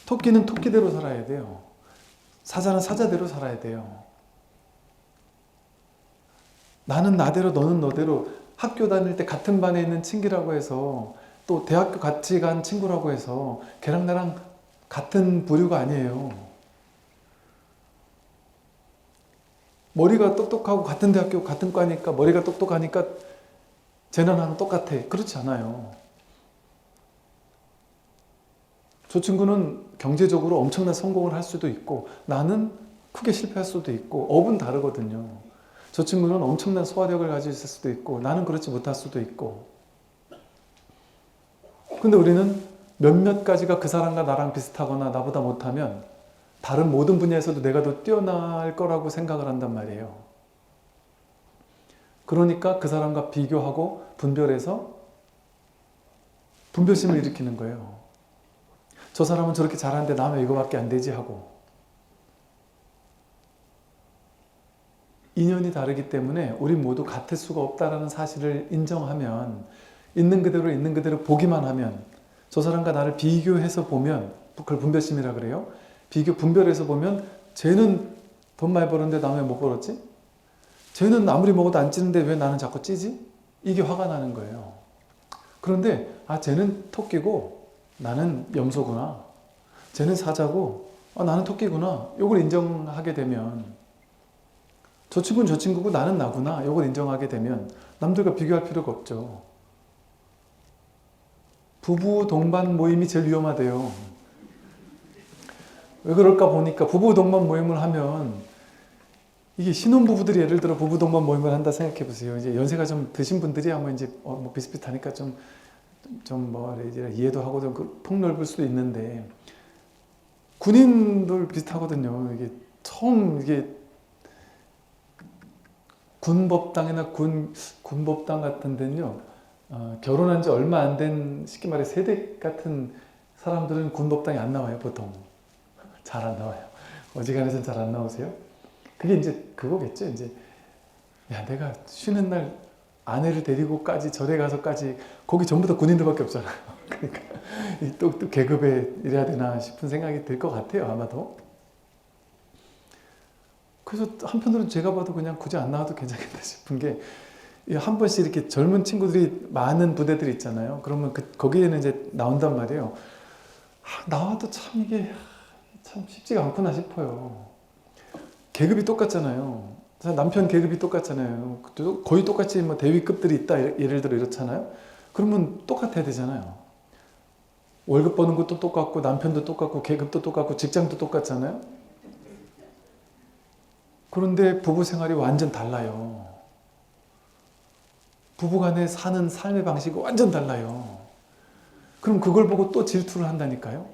토끼는 토끼대로 살아야 돼요. 사자는 사자대로 살아야 돼요. 나는 나대로 너는 너대로 학교 다닐 때 같은 반에 있는 친구라고 해서 또 대학교 같이 간 친구라고 해서 걔랑 나랑 같은 부류가 아니에요. 머리가 똑똑하고 같은 대학교 같은 과니까 머리가 똑똑하니까 쟤는 나랑 똑같아. 그렇지 않아요. 저 친구는 경제적으로 엄청난 성공을 할 수도 있고 나는 크게 실패할 수도 있고 업은 다르거든요. 저 친구는 엄청난 소화력을 가지고 있을 수도 있고 나는 그렇지 못할 수도 있고. 근데 우리는 몇몇 가지가 그 사람과 나랑 비슷하거나 나보다 못하면 다른 모든 분야에서도 내가 더 뛰어날 거라고 생각을 한단 말이에요. 그러니까 그 사람과 비교하고 분별해서 분별심을 일으키는 거예요. 저 사람은 저렇게 잘하는데 나 왜 이거밖에 안 되지 하고. 인연이 다르기 때문에 우리 모두 같을 수가 없다는 사실을 인정하면 있는 그대로 보기만 하면 저 사람과 나를 비교해서 보면 그걸 분별심이라 그래요. 분별해서 보면 쟤는 돈 많이 벌었는데 나 왜 못 벌었지? 쟤는 아무리 먹어도 안 찌는데 왜 나는 자꾸 찌지? 이게 화가 나는 거예요. 그런데 아 쟤는 토끼고 나는 염소구나. 쟤는 사자고 나는 토끼구나. 이걸 인정하게 되면 저 친구는 저 친구고 나는 나구나. 이걸 인정하게 되면 남들과 비교할 필요가 없죠. 부부 동반 모임이 제일 위험하대요. 왜 그럴까 보니까 부부 동반 모임을 하면 이게 신혼부부들이 예를 들어 부부 동반 모임을 한다 생각해 보세요. 이제 연세가 좀 드신 분들이 아마 이제 뭐 비슷비슷하니까 뭐 이해도 하고 좀 폭넓을 수도 있는데 군인들 비슷하거든요. 이게 처음 이게 군법당이나 군법당 같은 데는요. 결혼한 지 얼마 안 된 쉽게 말해 세대 같은 사람들은 군법당에 안 나와요. 보통 잘 안 나와요. 어지간해서는 잘 안 나오세요. 그게 이제 그거겠죠. 이제 야 내가 쉬는 날 아내를 데리고까지 절에 가서까지 거기 전부 다 군인들밖에 없잖아요. 그러니까 또 계급에 이래야 되나 싶은 생각이 들 것 같아요. 아마도. 그래서 한편으로는 제가 봐도 그냥 굳이 안 나와도 괜찮겠다 싶은 게 한 번씩 이렇게 젊은 친구들이 많은 부대들이 있잖아요. 그러면 거기에는 이제 나온단 말이에요. 나와도 참 이게 참 쉽지가 않구나 싶어요. 계급이 똑같잖아요. 남편 계급이 똑같잖아요. 거의 똑같이 뭐 대위급들이 있다 예를 들어 이렇잖아요. 그러면 똑같아야 되잖아요. 월급 버는 것도 똑같고 남편도 똑같고 계급도 똑같고 직장도 똑같잖아요. 그런데 부부 생활이 완전 달라요. 부부간에 사는 삶의 방식이 완전 달라요. 그럼 그걸 보고 또 질투를 한다니까요.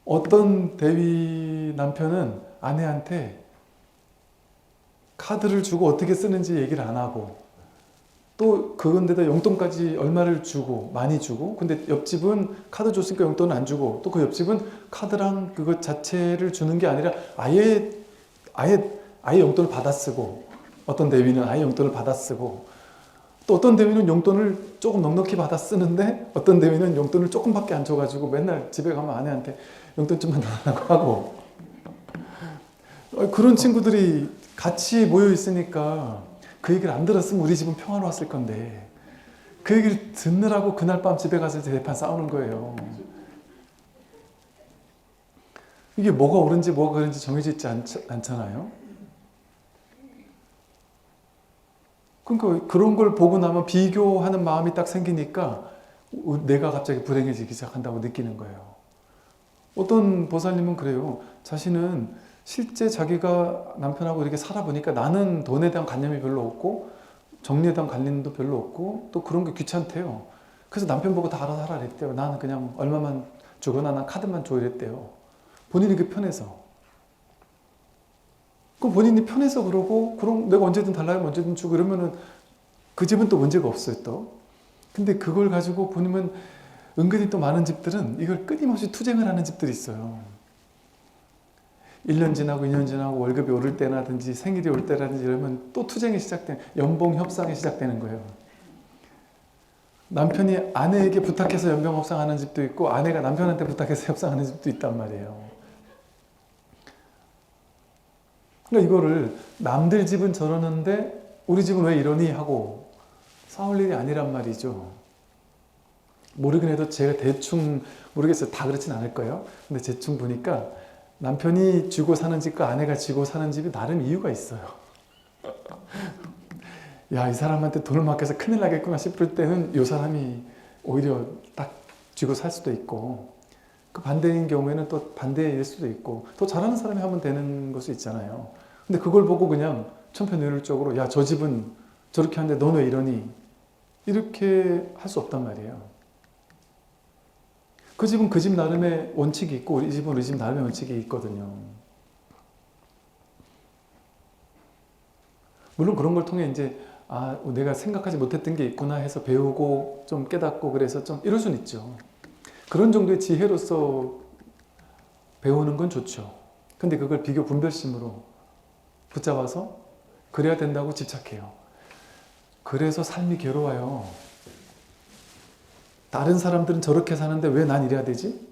어떤 대위 남편은 아내한테 카드를 주고 어떻게 쓰는지 얘기를 안 하고 또 그건데다 용돈까지 얼마를 주고 많이 주고 근데 옆집은 카드 줬으니까 용돈은 안 주고 또 그 옆집은 카드랑 그것 자체를 주는 게 아니라 아예 용돈을 받아 쓰고 어떤 대위는 아예 용돈을 받아 쓰고 또 어떤 대위는 용돈을 조금 넉넉히 받아 쓰는데 어떤 대위는 용돈을 조금밖에 안 줘가지고 맨날 집에 가면 아내한테 용돈 좀만 달라고 하고 그런 친구들이 같이 모여 있으니까 그 얘기를 안 들었으면 우리 집은 평화로웠을 건데 그 얘기를 듣느라고 그날 밤 집에 가서 대판 싸우는 거예요. 이게 뭐가 옳은지 뭐가 그른지 정해져 있지 않잖아요. 그러니까 그런 걸 보고 나면 비교하는 마음이 딱 생기니까 내가 갑자기 불행해지기 시작한다고 느끼는 거예요. 어떤 보살님은 그래요. 자신은 실제 자기가 남편하고 이렇게 살아보니까 나는 돈에 대한 관념이 별로 없고 정리에 대한 관념도 별로 없고 또 그런 게 귀찮대요. 그래서 남편 보고 다 알아서 하라 그랬대요. 나는 그냥 얼마만 주거나 난 카드만 줘 이랬대요. 본인이 그 편해서. 그럼 본인이 편해서 그러고 그럼 내가 언제든 달라면 언제든 주고 이러면은 그 집은 또 문제가 없어요 또. 근데 그걸 가지고 보면 은근히 또 많은 집들은 이걸 끊임없이 투쟁을 하는 집들이 있어요. 1년 지나고 2년 지나고 월급이 오를 때라든지 생일이 올 때라든지 이러면 또 투쟁이 연봉 협상이 시작되는 거예요. 남편이 아내에게 부탁해서 연봉 협상하는 집도 있고 아내가 남편한테 부탁해서 협상하는 집도 있단 말이에요. 그러니까 이거를 남들 집은 저러는데 우리 집은 왜 이러니 하고 싸울 일이 아니란 말이죠. 모르긴 해도 제가 대충 모르겠어요. 다 그렇진 않을 거예요. 근데 대충 보니까 남편이 주고 사는 집과 아내가 지고 사는 집이 나름 이유가 있어요. 야, 이 사람한테 돈을 맡겨서 큰일 나겠구나 싶을 때는 이 사람이 오히려 딱 쥐고 살 수도 있고 그 반대인 경우에는 또 반대일 수도 있고 더 잘하는 사람이 하면 되는 것도 있잖아요. 근데 그걸 보고 그냥 천편일률적으로 야, 저 집은 저렇게 하는데 넌 왜 이러니? 이렇게 할 수 없단 말이에요. 그 집은 그 집 나름의 원칙이 있고 우리 집은 우리 집 나름의 원칙이 있거든요. 물론 그런 걸 통해 이제 내가 생각하지 못했던 게 있구나 해서 배우고 좀 깨닫고 그래서 좀 이럴 수는 있죠. 그런 정도의 지혜로서 배우는 건 좋죠. 근데 그걸 비교 분별심으로 붙잡아서 그래야 된다고 집착해요. 그래서 삶이 괴로워요. 다른 사람들은 저렇게 사는데 왜 난 이래야 되지?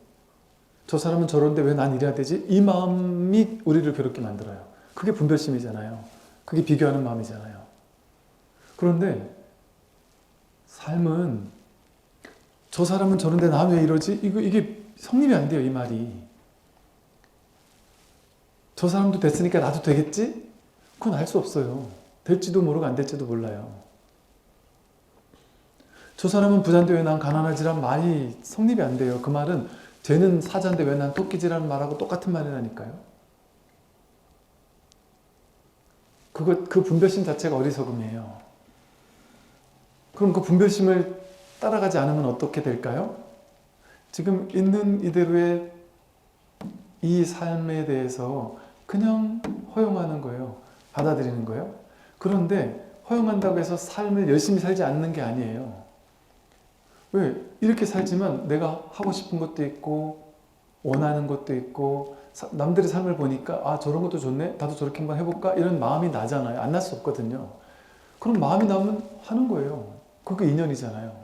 저 사람은 저런데 왜 난 이래야 되지? 이 마음이 우리를 괴롭게 만들어요. 그게 분별심이잖아요. 그게 비교하는 마음이잖아요. 그런데 삶은 저 사람은 저런데 난 왜 이러지? 이게 성립이 안 돼요, 이 말이. 저 사람도 됐으니까 나도 되겠지? 그건 알 수 없어요. 될지도 모르고 안 될지도 몰라요. 저 사람은 부자인데 왜 난 가난하지란 말이 성립이 안 돼요. 그 말은 쟤는 사자인데 왜 난 토끼지라는 말하고 똑같은 말이라니까요. 그 분별심 자체가 어리석음이에요. 그럼 그 분별심을 따라가지 않으면 어떻게 될까요? 지금 있는 이대로의 이 삶에 대해서 그냥 허용하는 거예요. 받아들이는 거예요. 그런데 허용한다고 해서 삶을 열심히 살지 않는 게 아니에요. 왜? 이렇게 살지만 내가 하고 싶은 것도 있고 원하는 것도 있고 남들의 삶을 보니까 저런 것도 좋네? 나도 저렇게 한번 해볼까? 이런 마음이 나잖아요. 안 날 수 없거든요. 그럼 마음이 나면 하는 거예요. 그게 인연이잖아요.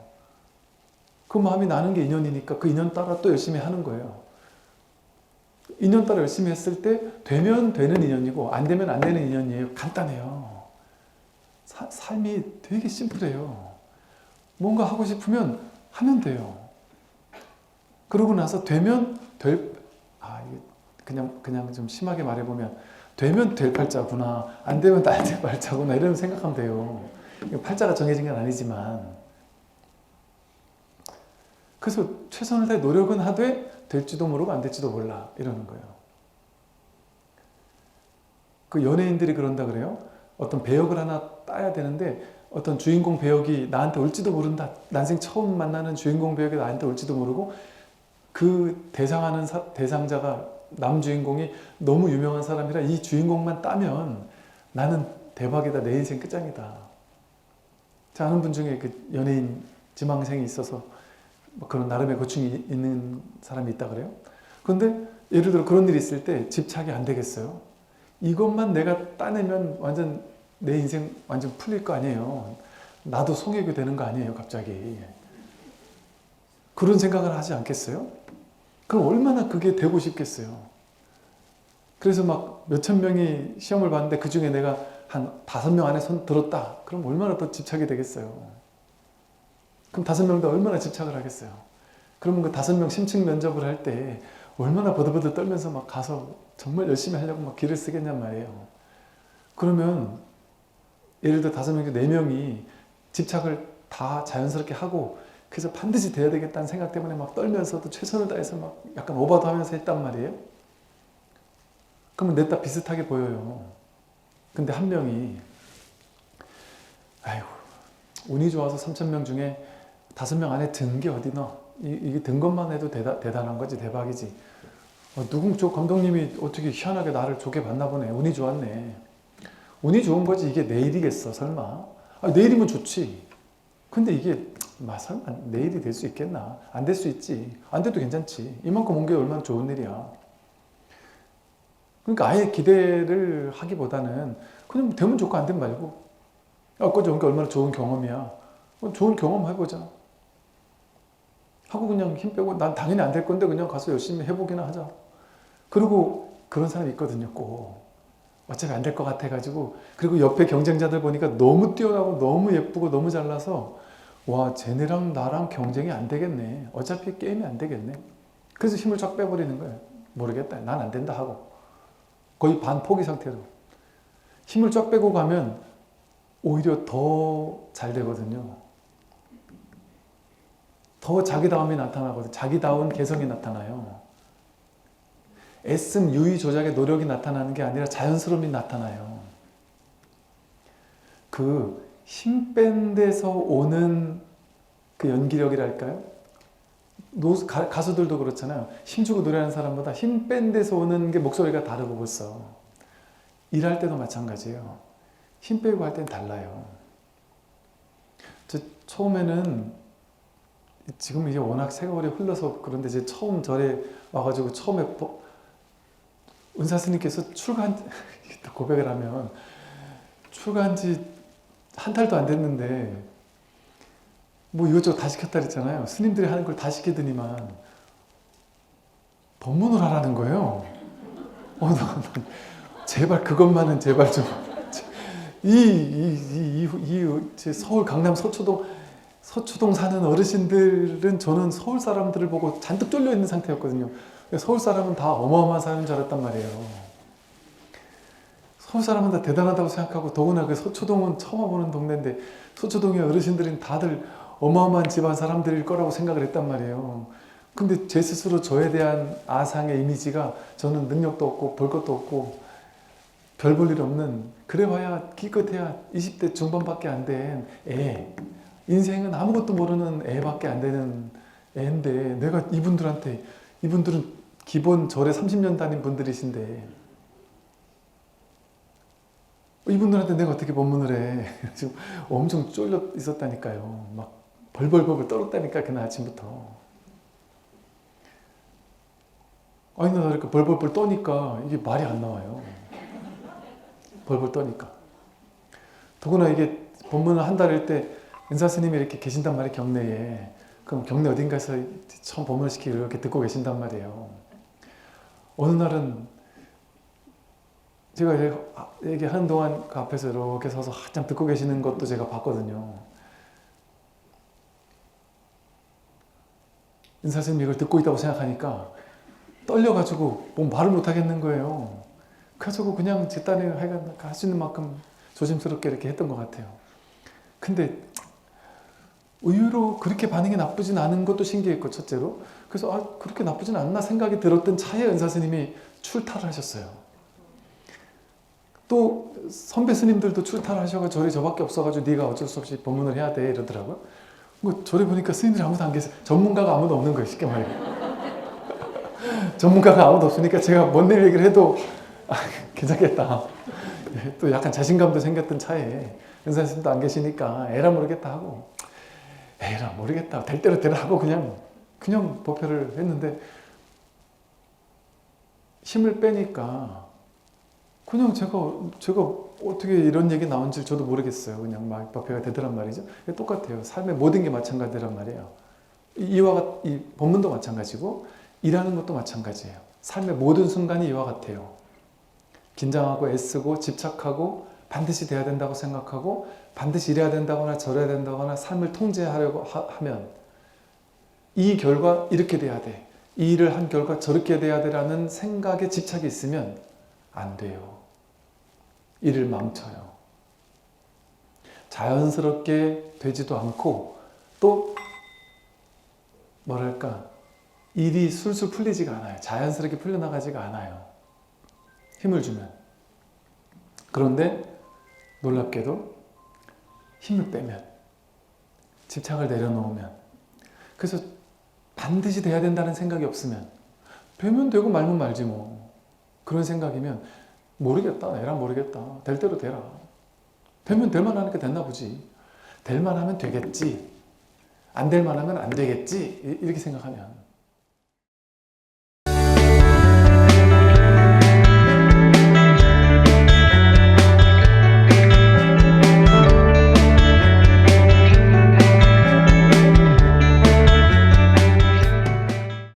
그 마음이 나는 게 인연이니까 그 인연 따라 또 열심히 하는 거예요. 인연 따라 열심히 했을 때 되면 되는 인연이고 안 되면 안 되는 인연이에요. 간단해요. 삶이 되게 심플해요. 뭔가 하고 싶으면 하면 돼요. 그러고 나서 되면 그냥 좀 심하게 말해보면 되면 될 팔자구나, 안 되면 안 될 팔자구나 이런 생각하면 돼요. 팔자가 정해진 건 아니지만 그래서 최선을 다해 노력은 하되 될지도 모르고 안 될지도 몰라 이러는 거예요. 그 연예인들이 그런다 그래요. 어떤 배역을 하나 따야 되는데 어떤 주인공 배역이 나한테 올지도 모른다. 난생 처음 만나는 주인공 배역이 나한테 올지도 모르고 그 대상자가 남주인공이 너무 유명한 사람이라 이 주인공만 따면 나는 대박이다. 내 인생 끝장이다. 제가 아는 분 중에 그 연예인 지망생이 있어서 뭐 그런 나름의 고충이 있는 사람이 있다 그래요. 그런데 예를 들어 그런 일이 있을 때 집착이 안 되겠어요? 이것만 내가 따내면 완전 내 인생 완전 풀릴 거 아니에요. 나도 송혜교 되는 거 아니에요 갑자기. 그런 생각을 하지 않겠어요? 그럼 얼마나 그게 되고 싶겠어요. 그래서 막 몇천 명이 시험을 봤는데 그 중에 내가 한 5명 안에 손 들었다. 그럼 얼마나 더 집착이 되겠어요. 그럼 5명 다 얼마나 집착을 하겠어요. 그러면 그 5명 심층 면접을 할 때 얼마나 버들버들 떨면서 막 가서 정말 열심히 하려고 막 기를 쓰겠냔 말이에요. 그러면 예를 들어 5명 중 4명이 집착을 다 자연스럽게 하고 그래서 반드시 돼야 되겠다는 생각 때문에 막 떨면서도 최선을 다해서 막 약간 오버도 하면서 했단 말이에요. 그러면 넷 다 비슷하게 보여요. 근데 한 명이 아이고 운이 좋아서 3,000명 중에 5명 안에 든 게 어디 너? 이게 든 것만 해도 대단한 거지, 대박이지. 저 감독님이 어떻게 희한하게 나를 좋게 봤나 보네. 운이 좋았네. 운이 좋은 거지 이게 내일이겠어 설마? 내일이면 좋지. 근데 이게 설마 내일이 될 수 있겠나? 안 될 수 있지. 안 돼도 괜찮지. 이만큼 온 게 얼마나 좋은 일이야. 그러니까 아예 기대를 하기보다는 그냥 되면 좋고 안 되면 말고 엊그제 온 게 얼마나 좋은 경험이야. 좋은 경험 해보자. 하고 그냥 힘 빼고 난 당연히 안 될 건데 그냥 가서 열심히 해보기나 하자. 그리고 그런 사람이 있거든요. 꼭. 어차피 안 될 것 같아가지고 그리고 옆에 경쟁자들 보니까 너무 뛰어나고 너무 예쁘고 너무 잘나서 와 쟤네랑 나랑 경쟁이 안 되겠네. 어차피 게임이 안 되겠네. 그래서 힘을 쫙 빼버리는 거예요. 모르겠다. 난 안 된다 하고. 거의 반포기 상태로. 힘을 쫙 빼고 가면 오히려 더 잘 되거든요. 더 자기다움이 나타나거든요. 자기다운 개성이 나타나요. 애씀, 유의, 조작의 노력이 나타나는 게 아니라 자연스러움이 나타나요. 그 힘 뺀 데서 오는 그 연기력이랄까요? 가수들도 그렇잖아요. 힘주고 노래하는 사람보다 힘 뺀 데서 오는 게 목소리가 다르고 벌써. 일할 때도 마찬가지예요. 힘 빼고 할 때는 달라요. 저 처음에는 지금 이제 워낙 세월이 흘러서 그런데 이제 처음 절에 와가지고 처음에 은사 스님께서 고백을 하면 출가한 지 한 달도 안 됐는데 뭐 이것저것 다 시켰다 그랬잖아요. 스님들이 하는 걸 다 시키더니만 법문을 하라는 거예요. 제발 그것만은 제발 좀 제 서울 강남 서초동 사는 어르신들은 저는 서울 사람들을 보고 잔뜩 쫄려 있는 상태였거든요. 서울 사람은 다 어마어마한 사람인 줄 알았단 말이에요. 서울 사람은 다 대단하다고 생각하고 더구나 그 서초동은 처음 와보는 동네인데 서초동의 어르신들은 다들 어마어마한 집안 사람들일 거라고 생각을 했단 말이에요. 근데 제 스스로 저에 대한 아상의 이미지가 저는 능력도 없고 볼 것도 없고 별 볼 일 없는 그래 봐야 기껏해야 20대 중반밖에 안 된 애. 인생은 아무것도 모르는 애밖에 안 되는 애인데 내가 이분들은 기본 절에 30년 다닌 분들이신데 이분들한테 내가 어떻게 법문을 해. 지금 엄청 쫄려 있었다니까요. 막 벌벌벌 떨었다니까 그날 아침부터. 아니 나 이렇게 벌벌벌 떠니까 이게 말이 안 나와요. 벌벌 떠니까. 더구나 이게 본문을 한달일 때 은사 스님이 이렇게 계신단 말이에요, 경내에. 그럼 경내 어딘가에서 처음 본문을 시키고 이렇게 듣고 계신단 말이에요. 어느 날은 제가 얘기하는 동안 그 앞에서 이렇게 서서 한참 듣고 계시는 것도 제가 봤거든요. 은사 스님이 이걸 듣고 있다고 생각하니까 떨려가지고 뭐 말을 못 하겠는 거예요. 그래가지고 그냥 제 딴에 하여간 할 수 있는 만큼 조심스럽게 이렇게 했던 것 같아요. 근데 의외로 그렇게 반응이 나쁘진 않은 것도 신기했고, 첫째로. 그래서 그렇게 나쁘진 않나 생각이 들었던 차에 은사 스님이 출타를 하셨어요. 또 선배 스님들도 출타를 하셔가지고 절에 저밖에 없어가지고 네가 어쩔 수 없이 법문을 해야 돼 이러더라고요. 뭐 절에 보니까 스님들이 아무도 안 계세요. 전문가가 아무도 없는 거예요, 쉽게 말해. 전문가가 아무도 없으니까 제가 뭔 일 얘기를 해도 괜찮겠다. 또 약간 자신감도 생겼던 차에 은사 스님도 안 계시니까 에라 모르겠다 하고, 에라 모르겠다 될 대로 되라 하고 그냥 법회를 했는데, 힘을 빼니까 그냥 제가 어떻게 이런 얘기 나온지 저도 모르겠어요. 그냥 막 법회가 되더란 말이죠. 똑같아요. 삶의 모든 게 마찬가지란 말이에요. 이 법문도 마찬가지고 일하는 것도 마찬가지예요. 삶의 모든 순간이 이와 같아요. 긴장하고 애쓰고 집착하고 반드시 돼야 된다고 생각하고 반드시 이래야 된다거나 저래야 된다거나 삶을 통제하려고 하면 이 결과 이렇게 돼야 돼. 이 일을 한 결과 저렇게 돼야 돼라는 생각에 집착이 있으면 안 돼요. 일을 망쳐요. 자연스럽게 되지도 않고 또 뭐랄까 일이 술술 풀리지가 않아요. 자연스럽게 풀려나가지가 않아요. 힘을 주면. 그런데 놀랍게도 힘을 빼면, 집착을 내려놓으면, 그래서 반드시 돼야 된다는 생각이 없으면 되면 되고 말면 말지 뭐. 그런 생각이면 모르겠다, 에라 모르겠다, 될 대로 되라. 되면 될 만하니까 됐나 보지. 될 만하면 되겠지. 안 될 만하면 안 되겠지. 이렇게 생각하면